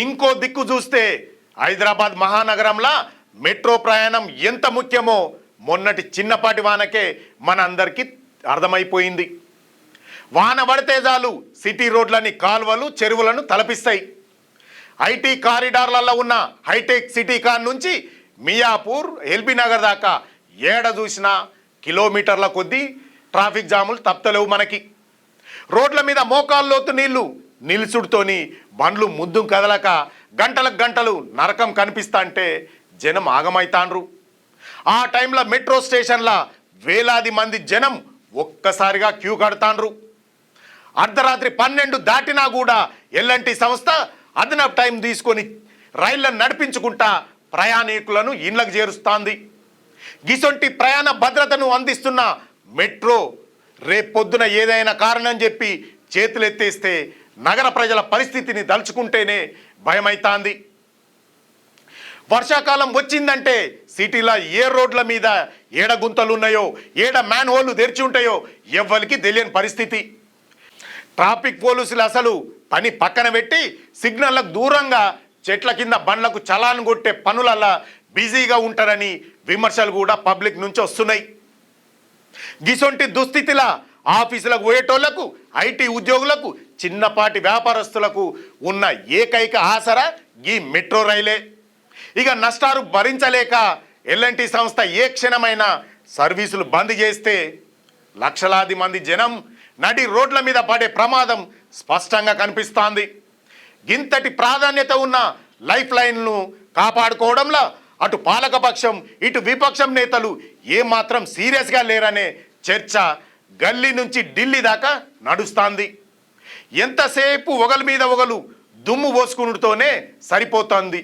ఇంకో దిక్కు చూస్తే హైదరాబాద్ మహానగరంలో మెట్రో ప్రయాణం ఎంత ముఖ్యమో మొన్నటి చిన్నపాటి వానకే మనందరికీ అర్థమైపోయింది. వాన పడితే చాలు సిటీ రోడ్లని కాల్వలు చెరువులను తలపిస్తాయి. ఐటీ కారిడార్లలో ఉన్న హైటెక్ సిటీ కార్ నుంచి మియాపూర్ ఎల్బీ నగర్ దాకా ఏడ చూసినా కిలోమీటర్ల కొద్దీ ట్రాఫిక్ జాములు తప్పలేవు మనకి. రోడ్ల మీద మోకాల్లోతు నీళ్లు నిలుసుడుతోని బండ్లు ముందు కదలక గంటలకు గంటలు నరకం కనిపిస్తా అంటే జనం ఆగమైతాండ్రు. ఆ టైంలో మెట్రో స్టేషన్ల వేలాది మంది జనం ఒక్కసారిగా క్యూ కడతాండ్రు. అర్ధరాత్రి 12 దాటినా కూడా ఎల్ఎన్టీ సంస్థ అదనపు టైం తీసుకొని రైళ్లను నడిపించుకుంటా ప్రయాణికులను ఇళ్లకు చేరుస్తోంది. గిసొంటి ప్రయాణ భద్రతను అందిస్తున్న మెట్రో రేపొద్దున ఏదైనా కారణం చెప్పి చేతులెత్తేస్తే నగర ప్రజల పరిస్థితిని దలుచుకుంటేనే భయమైతాంది. వర్షాకాలం వచ్చిందంటే సిటీలో ఏ రోడ్ల మీద ఏడ గుంతలు ఉన్నాయో ఏడ మ్యాన్ హోల్లు తెరిచి ఉంటాయో ఎవ్వరికి తెలియని పరిస్థితి. ట్రాఫిక్ పోలీసులు అసలు పని పక్కన పెట్టి సిగ్నల్లకు దూరంగా చెట్ల కింద బండ్లకు చలాన్ కొట్టే పనులల్లా బిజీగా ఉంటారని విమర్శలు కూడా పబ్లిక్ నుంచి వస్తున్నాయి. గిసొంటి దుస్థితిలా ఆఫీసులకు పోయేటోళ్లకు ఐటీ ఉద్యోగులకు చిన్నపాటి వ్యాపారస్తులకు ఉన్న ఏకైక ఆసరా ఈ మెట్రో రైలే. ఇక నష్టాలు భరించలేక ఎల్ఎన్టీ సంస్థ ఏ క్షణమైనా సర్వీసులు బంద్ చేస్తే లక్షలాది మంది జనం నడి రోడ్ల మీద పడే ప్రమాదం స్పష్టంగా కనిపిస్తోంది. ఇంతటి ప్రాధాన్యత ఉన్న లైఫ్ లైన్ను కాపాడుకోవడంలో అటు పాలకపక్షం ఇటు విపక్షం నేతలు ఏమాత్రం సీరియస్గా లేరనే చర్చ గల్లీ నుంచి ఢిల్లీ దాకా నడుస్తోంది. ఎంతసేపు ఒకరి మీద ఒకరు దుమ్ము పోసుకున్నతోనే సరిపోతోంది.